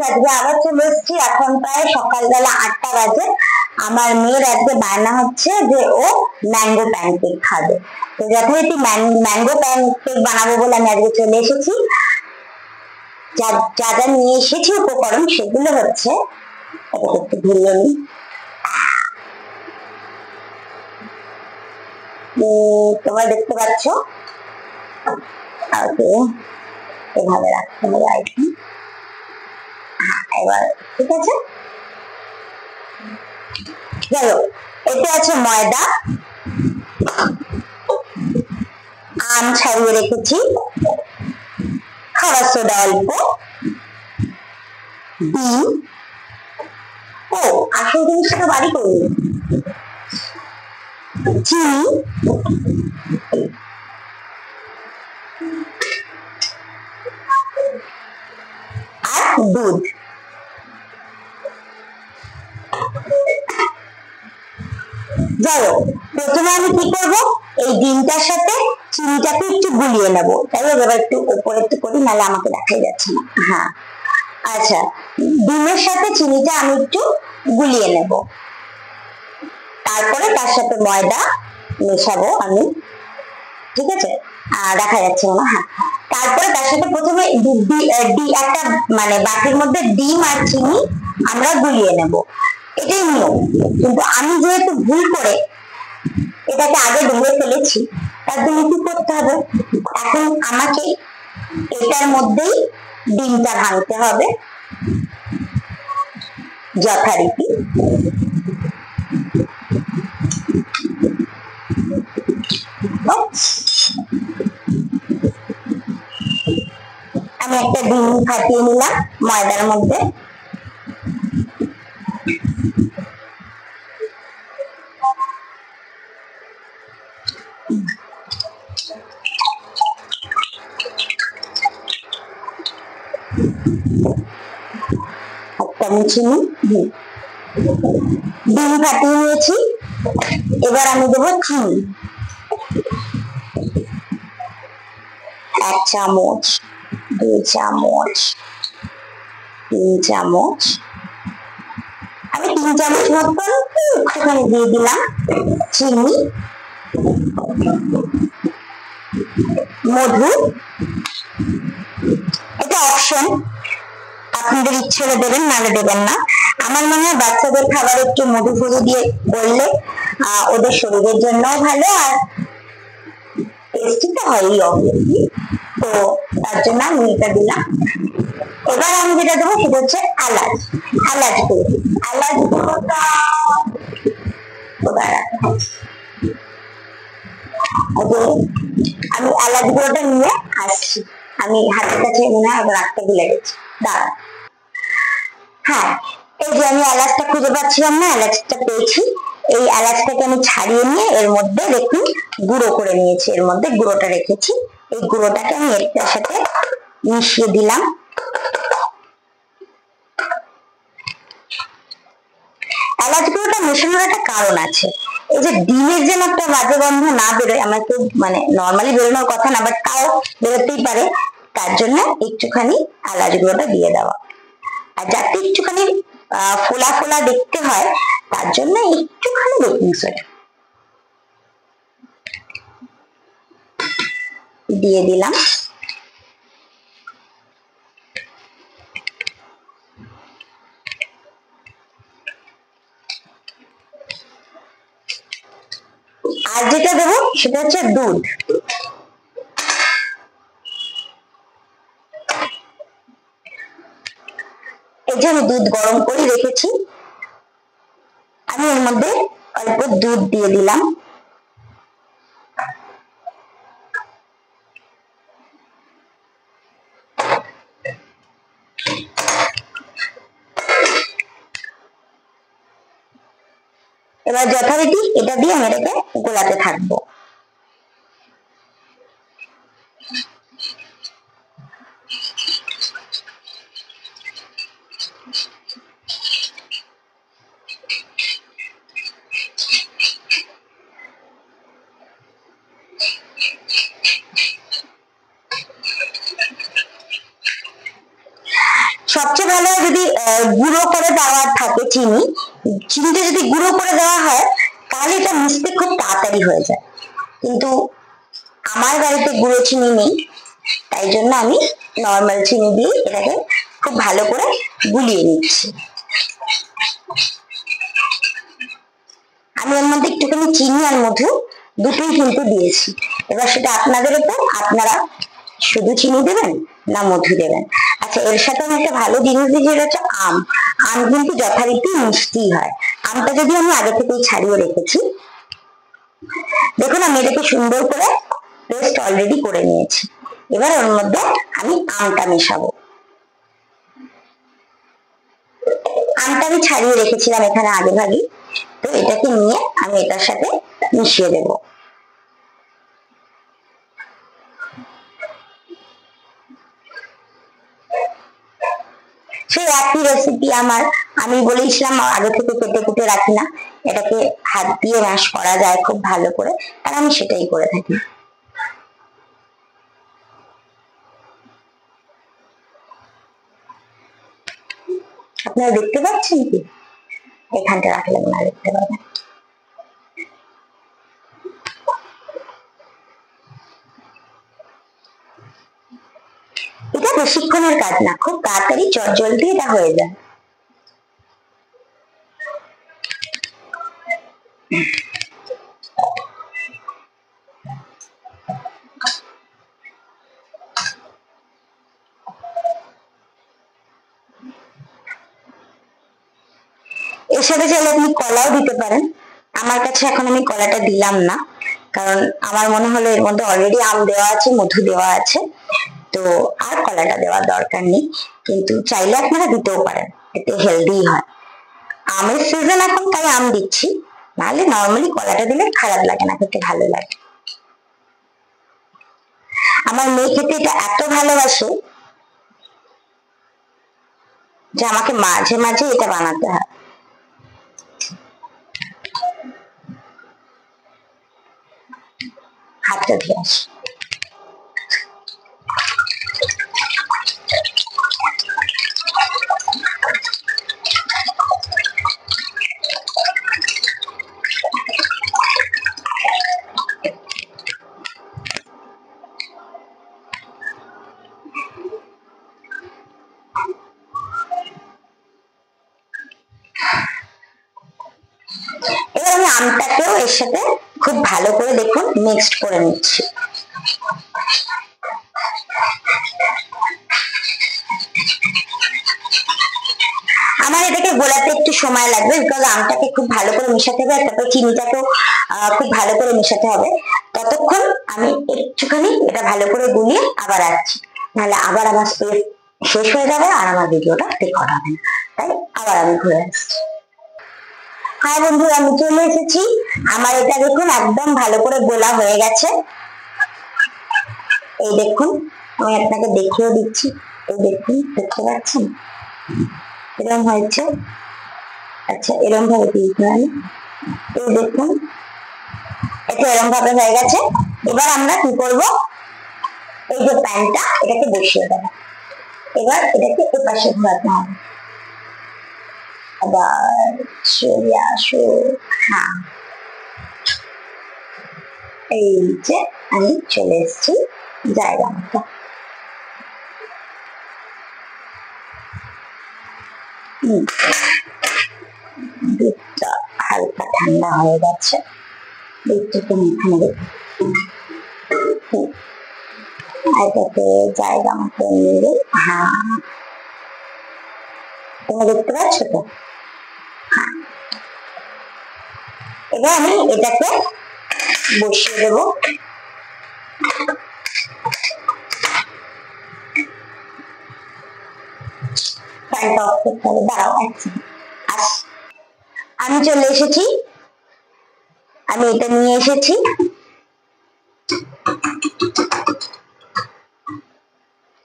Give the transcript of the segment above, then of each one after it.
আজকে আবার চলে এসেছি। এখন প্রায় সকালবেলা 8টা বাজে। আমার মেয়ের আজকে বায়না হচ্ছে যে ও ম্যাঙ্গো প্যানকেক খাবে। তো যথারীতি ম্যাঙ্গো প্যানকেক বানাবো বলে আমি আজকে চলে এসেছি। যা যা নিয়ে এসেছি উপকরণ সেগুলো হচ্ছে, একটু ঘুরিয়ে নিই। তোমরা দেখতে পাচ্ছ, এভাবে রাখতে হবে আইটেম। এবার ঠিক আছে, চলো। এতে আছে ময়দা, আম ছাড়িয়ে রেখেছি, খাবার সোডা অল্প, ডিম, ও আসল জিনিসটা বাড়ি করি, চিনি, আর দুধ। যাই হোক, প্রথমে আমি কি করবো, এই ডিমটার সাথে চিনিটাকে একটু গুলিয়ে নেবো। তাই হোক, এবার একটু ওপরে একটু করি, নাহলে আমাকে দেখাই যাচ্ছে না। হ্যাঁ, আচ্ছা, ডিমের সাথে চিনিটা আমি একটু গুলিয়ে নেব। তারপরে তার সাথে ময়দা মেশাবো আমি, ঠিক আছে, দেখা যাচ্ছে না। হ্যাঁ, তারপরে তার সাথে প্রথমে একটা মানে বাটির মধ্যে ডিম আর চিনি আমরা গুলিয়ে নেব, এটাই নিয়ম। কিন্তু আমি যেহেতু ভুল করে এটাকে আগে ঢেলে ফেলেছি, তার জন্য কি করতে হবে, এখন আমাকে এটার মধ্যেই ডিমটা ভাঙতে হবে যথারীতি। আমি একটা ডিম ফাটিয়ে নিলাম ময়দার মধ্যে। চিনি, ডিম ফাটিয়ে নিয়েছি। এবার আমি দেবো চিনি, 1 চামচ, 2 চামচ, 3 চামচ, আমি 3 চামচ মতন একটুখানি দিয়ে দিলাম চিনি, মধু, এটা অপশন, আপনাদের ইচ্ছে হলে দেবেন, নাহলে দেবেন না। আমার মনে হয় বাচ্চাদের খাবার একটু মধু ফধু দিয়ে করলে ওদের শরীরের জন্যও ভালো, আর টেস্টি তো হয়ই অবভিয়াসলি, তো তার জন্য আমি এটা দিলাম। এবার আমি যেটা দেবো সেটা হচ্ছে এলাচ। এলাচ গুঁড়ো, এলাচ গুঁড়োটা আমি এলাচ গুঁড়োটা নিয়ে আসছি। আমি হাতের কাছে মনে হয় রাখতে ভুলে গেছি, দাঁড়া। হ্যাঁ, এই যে আমি এলাচটা খুঁজে পাচ্ছিলাম না, এলাচটা পেয়েছি। এই এলাচটাকে আমি ছাড়িয়ে নিয়ে এর মধ্যে দেখুন গুঁড়ো করে নিয়েছি, এর মধ্যে গুঁড়োটা রেখেছি। এই গুঁড়োটাকে আমি এটার সাথে মিশিয়ে দিলাম। এলাচ গুঁড়োটা মেশানোর একটা কারণ আছে, এই যে ডিমের যেন একটা বাজে গন্ধ না বেরোয়, আমরা তো মানে নর্মালি বেরোনোর কথা না, বাট তাও বেরোতেই পারে, তার জন্য একটুখানি এলাচ গুঁড়োটা দিয়ে দেওয়া। আর যাতে একটুখানি ফোলা ফোলা দেখতে হয়, তার জন্য একটুখানি বেকিং সোডা দিয়ে দিলাম। আর যেটা দেবো সেটা হচ্ছে দুধ। এই যে আমি দুধ গরম করে রেখেছি, আমি এর মধ্যে অল্প দুধ দিয়ে দিলাম। এবার যথারীতি এটা দিয়ে আমি এটাকে গোলাতে থাকবো। সবচেয়ে ভালো যদি গুঁড়ো করে দেওয়া থাকে চিনিটা যদি গুঁড়ো করে দেওয়া হয় তাহলে এটা মিশতে খুব তাড়াতাড়ি হয়ে যায়, কিন্তু আমার বাড়িতে গুঁড়ো চিনি নেই, তাই জন্য আমি নর্মাল চিনি দিয়ে এটাকে খুব ভালো করে গুলিয়ে নিচ্ছি। আমি এর মধ্যে একটুখানি চিনি আর মধু দুটোই কিন্তু দিয়েছি। এবার সেটা আপনাদের উপর, আপনারা শুধু চিনি দেবেন না মধু দেবেন। আচ্ছা, এর সাথে আমি একটা ভালো জিনিস দিই, যেটা হচ্ছে আম। আম কিন্তু যথারীতি মিষ্টি হয়। আমটা যদি আমি আগে থেকেই ছাড়িয়ে রেখেছি, দেখুন আমি এটাকে সুন্দর করে পেস্ট অলরেডি করে নিয়েছি। এবার ওর মধ্যে আমি আমটা মেশাবো। আমটা আমি ছাড়িয়ে রেখেছিলাম এখানে আগে ভাগে, তো এটাকে নিয়ে আমি এটার সাথে মিশিয়ে দেব। সেই একই রেসিপি আমার, আমি বলেছিলাম আগে থেকে কেটে কুটে রাখি না, এটাকে হাত দিয়ে ম্যাশ করা যায় খুব ভালো করে, আর আমি সেটাই করে থাকি। আপনারা দেখতে পাচ্ছেন কি? এখানটা রাখলে মনে দেখতে পাবেন। এটা বেশিক্ষণের কাজ না, খুব তাড়াতাড়ি চটজলদি এটা হয়ে যায়। এর সাথে চাইলে আপনি কলাও দিতে পারেন, আমার কাছে এখন আমি কলাটা দিলাম না, কারণ আমার মনে হলো এর মধ্যে অলরেডি আম দেওয়া আছে, মধু দেওয়া আছে, তো আর কলাটা দেওয়ার দরকার নেই। কিন্তু চাইলে আপনারা দিতেও পারেন, এতে হেলদি হয়। আমের সিজন এখন, তাই আম দিচ্ছি, নাহলে নর্মালি কলাটা দিলে খারাপ লাগে না, খেতে ভালো লাগে। আমার মেয়ে খেতে এটা এত ভালোবাসে যে আমাকে মাঝে মাঝে এটা বানাতে হয়। হাতটা ধুয়ে আসি। এবার আমি আমটাকেও এর সাথে খুব ভালো করে দেখুন মিক্সড করে নিচ্ছি। আমার এটাকে গোলাতে একটু সময় লাগবে, বিকজ আমটাকে খুব ভালো করে মেশাতে হবে, তারপর চিনিটাকেও খুব ভালো করে মেশাতে হবে। ততক্ষণ আমি একটুখানি এটা ভালো করে গুলিয়ে আবার আসছি, নাহলে আবার আমার স্পেস শেষ হয়ে যাবে আর আমার ভিডিওটা রেকর্ড হবে না, তাই আবার আমি ঘুরে আসছি। হ্যাঁ বন্ধুরা, আমি চলে এসেছি। আমার এটা দেখুন একদম ভালো করে গোলা হয়ে গেছে। এই দেখুন, আমি আপনাকে দেখিয়ে দিচ্ছি। এই দেখুন, দেখতে পাচ্ছেন এরকম হয়েছে। আচ্ছা, এরকম ভাবে দিয়েছি আমি। এই দেখুন, এটা এরকম ভাবে হয়ে গেছে। এবার আমরা কি করব, এই যে প্যানটা এটাকে বসিয়ে দেবো। এবার এটাকে এপাশে ঘোরাতে হবে। আবার চলে আসো। হ্যাঁ, এই যে আমি চলে এসেছি জায়গা মতো। দুধটা হালকা ঠান্ডা হয়ে গেছে, দুধটাকে আমি এখানে এটাকে জায়গা মতো নিয়ে, হ্যাঁ তোমরা দেখতে পাচ্ছ তো? হ্যাঁ, এবার আমি এটাকে বসিয়ে দেবো। ফ্যানটা অফ করতে হবে, দাঁড়াও এক সেকেন্ড। আমি চলে এসেছি, আমি এটা নিয়ে এসেছি।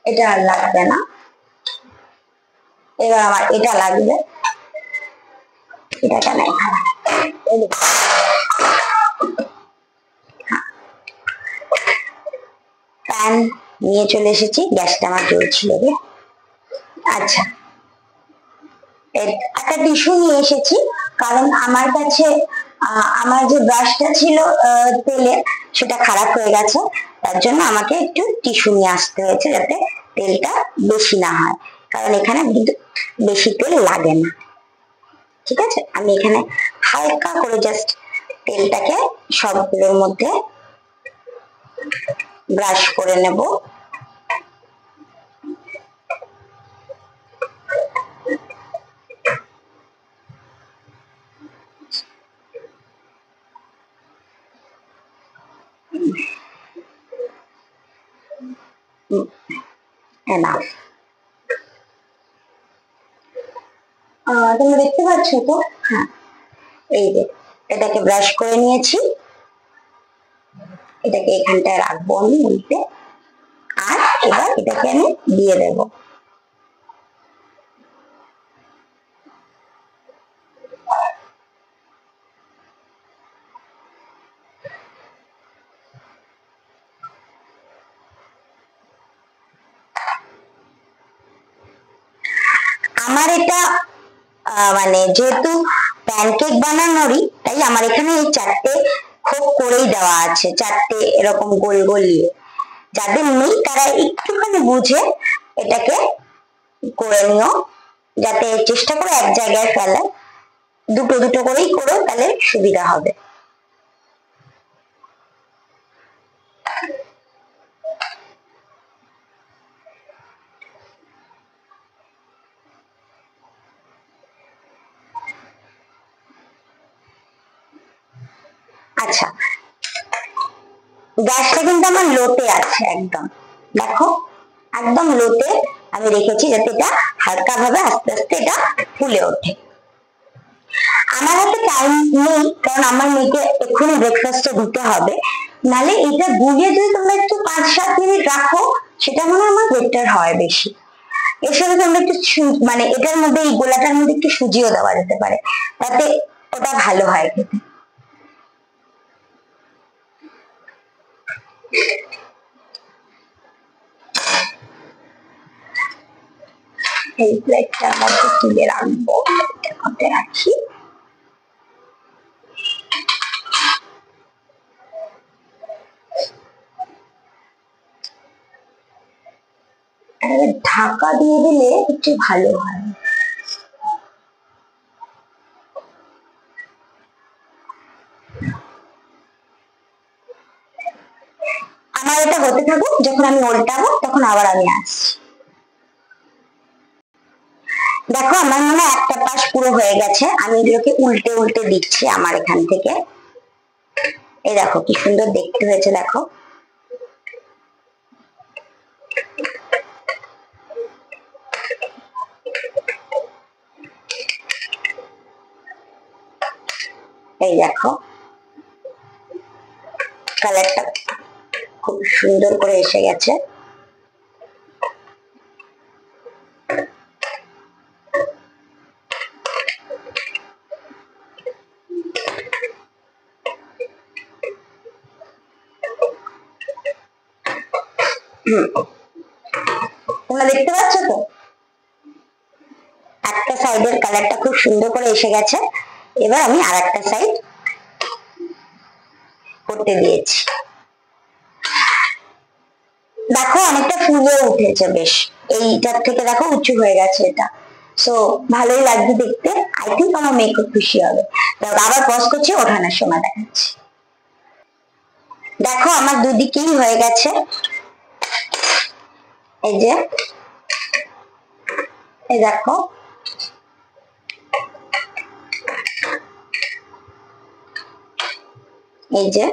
এটা আর লাগবে না, এবার আমার এটা লাগবে। এটা নাই প্যান নিয়ে চলে এসেছি, গ্যাসটা আমার জ্বলছিল। আচ্ছা, একটা টিস্যু নিয়ে এসেছি, কারণ আমার কাছে আমার যে ব্রাশটা ছিল তেলের, সেটা খারাপ হয়ে গেছে। তার জন্য আমাকে একটু টিস্যু নিয়ে আসতে হয়েছে, যাতে তেলটা বেশি না হয়, কারণ এখানে কিন্তু বেশি তেল লাগে না। ঠিক আছে, আমি এখানে হালকা করে জাস্ট তেলটাকে সবগুলোর মধ্যে ব্রাশ করে নেব। এনাফ। তোমরা দেখতে পাচ্ছ তো? হ্যাঁ, এই যে এটাকে ব্রাশ করে নিয়েছি, এটাকে এখানটায় রাখবো আমি উল্টে, আর এবার এটাকে আমি দিয়ে দেব। আমার এটা মানে যেহেতু প্যানকেক বানানোরই, তাই আমার এখানে এই 4টে খোপ করেই দেওয়া আছে, 4টে এরকম গোল গলিয়ে। যাদের নেই তারা একটুখানি বুঝে এটাকে করে নিও, যাতে চেষ্টা করে এক জায়গায় ফেলে, দুটো দুটো করেই করো, তাহলে সুবিধা হবে। আচ্ছা, গ্যাসটা কিন্তু আমার লোতে আছে একদম, দেখো একদম লোতে আমি রেখেছি, যাতে এটা হালকা ভাবে আস্তে আস্তে এটা ফুলে ওঠে। আমার হাতে টাইম নেই, কারণ আমার মেয়েকে এক্ষুনি ব্রেকফাস্টে দিতে হবে, নালে এটা গুলিয়ে যদি তোমরা একটু 5-7 মিনিট রাখো, সেটা মনে হয় আমার বেটার হয় বেশি। এর সাথে তোমরা একটু মানে এটার মধ্যে, এই গোলাটার মধ্যে একটু সুজিও দেওয়া যেতে পারে, তাতে ওটা ভালো হয় খেতে। এই প্লেটটার মধ্যে তুলে রাখবো, এটার মধ্যে রাখি। ঢাকা দিয়ে দিলে একটু ভালো হয়। আমার এটা হতে থাকুক, যখন আমি উল্টাবো তখন আবার আমি আসছি। দেখো আমার মনে হয় একটা পাশ পুরো হয়ে গেছে, আমি এগুলোকে উল্টে উল্টে দিচ্ছি আমার এখান থেকে। এই দেখো কি সুন্দর দেখতে হয়েছে, দেখো। এই দেখো কালারটা খুব সুন্দর করে এসে গেছে। তোমরা দেখতে পাচ্ছ তো একটা সাইডের কালারটা খুব সুন্দর করে এসে গেছে। এবার আমি আর একটা সাইড করতে দিয়েছি, দেখো অনেকটা ফুলে উঠেছে বেশ, এইটার থেকে দেখো উঁচু হয়ে গেছে এটা, সো ভালোই লাগবে দেখতে। আই থিঙ্ক আমার মেয়ে খুব খুশি হবে। আবার পজ করছি, ওঠানোর সময় দেখাচ্ছি। দেখো আমার দুদিকেই হয়ে গেছে, এই যে এই দেখো। এই যে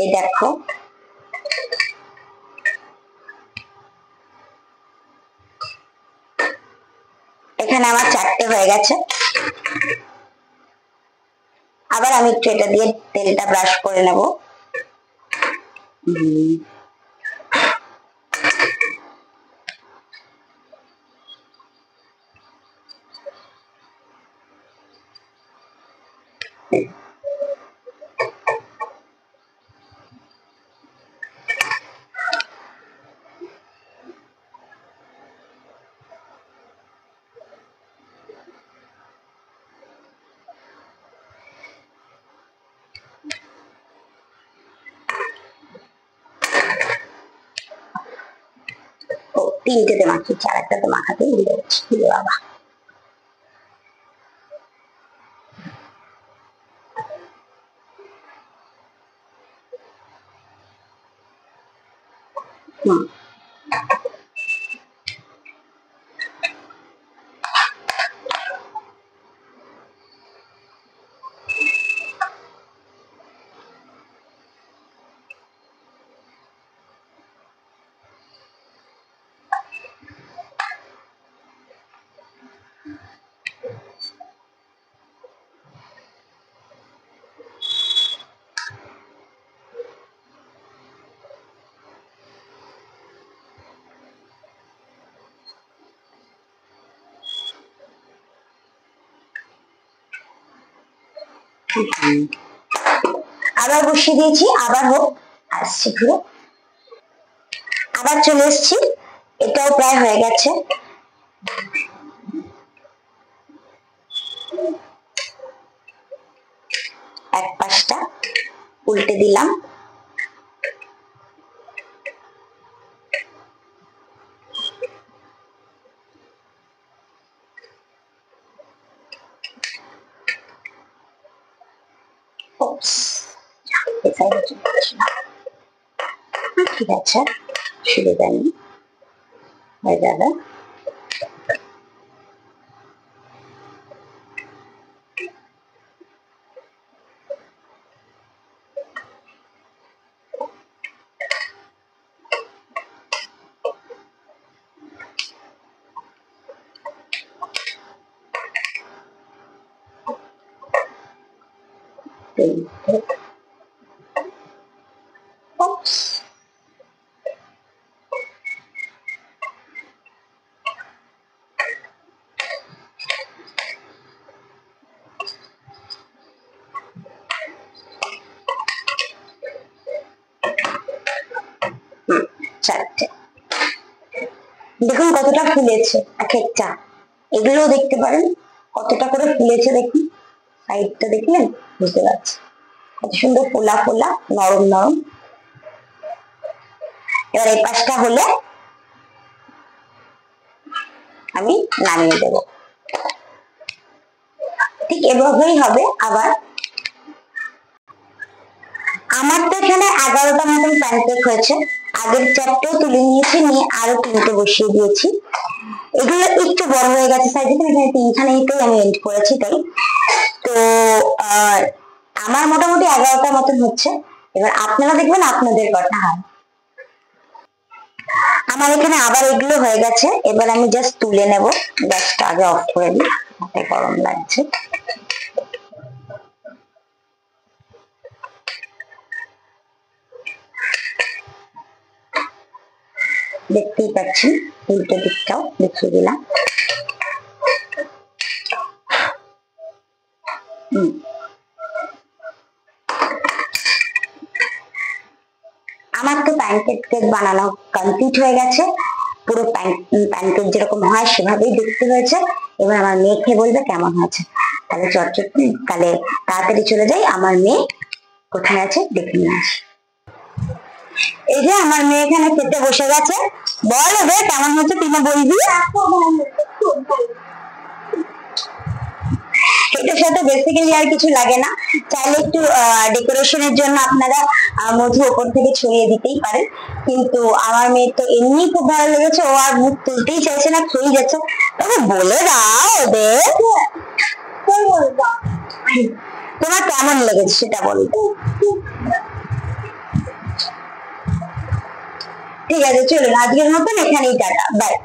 এই দেখো, এখানে আমার 4টে হয়ে গেছে। আবার আমি একটু এটা দিয়ে তেলটা ব্রাশ করে নেব। তিনটেতে মাখিয়েছি, আর একটাতে মাখাতে ভুলে গেছি, বাবা। আবার বসিয়ে দিয়েছি, আবার হোক, আসছি ঘুরে, আবার চলে এসছি, এটাও প্রায় হয়ে গেছে। এক পাশটা উল্টে দিলাম, ঠিক আছে, সুবিধা নেই, হয়ে যাবে। চারটে, দেখুন কতটা ফুলেছে এক একটা, এগুলোও দেখতে পারেন কতটা করে ফুলেছে, দেখুন সাইডটা দেখলেন, বুঝতে পারছি কত সুন্দর ফোলা ফোলা, নরম নরম। এবার এই পাশটা হলে আমি নামিয়ে দেব, ঠিক এভাবেই হবে। আবার আমার তো এখানে 11টা মতন প্যানকেক হয়েছে, আগের চারটেও তুলে নিয়েছি, নিয়ে আরো 3টে বসিয়ে দিয়েছি। এগুলো একটু বড় হয়ে গেছে সাইজে, এখানে 3খানেই আমি এন্ড করেছি, তাই তো আমার মোটামুটি 11টা মতন হচ্ছে। এবার আপনারা দেখবেন আপনাদের কথা হয়। আমার এখানে আবার এগুলো হয়ে গেছে, এবার আমি জাস্ট তুলে নেব, গ্যাসটা আগে অফ করে দিই, হাতে গরম লাগছে। দেখতেই পাচ্ছি উল্টো দিকটাও দেখিয়ে দিলাম। আমার তো প্যানকেক বানানো কমপ্লিট হয়ে গেছে, পুরো প্যানকেক যেরকম হয় সেভাবেই দেখতে হয়েছে। এবার আমার মেয়ে খেয়ে বলবে কেমন হয়েছে। তাহলে চটচট, তাহলে তাড়াতাড়ি চলে যাই, আমার মেয়ে কোথায় আছে দেখে নিয়ে আসি। এই যে আমার মেয়ে এখানে খেতে বসে গেছে, বল রে কেমন হচ্ছে, তুই না বলবি। এটার সাথে বেসিক্যালি আর কিছু লাগে না, চাইলে একটু ডেকোরেশনের জন্য আপনারা মধু ওপর থেকে ছড়িয়ে দিতেই পারেন, কিন্তু আমার মেয়ের তো এমনি খুব ভালো লেগেছে, ও আর মুখ তুলতেই চাইছে না, খেয়েই যাচ্ছে। তবে বলে দাও ওদের তোমার কেমন লেগেছে সেটা বলো। ঠিক আছে, চলুন আজকের মতন এখানেই টাটা, বাই।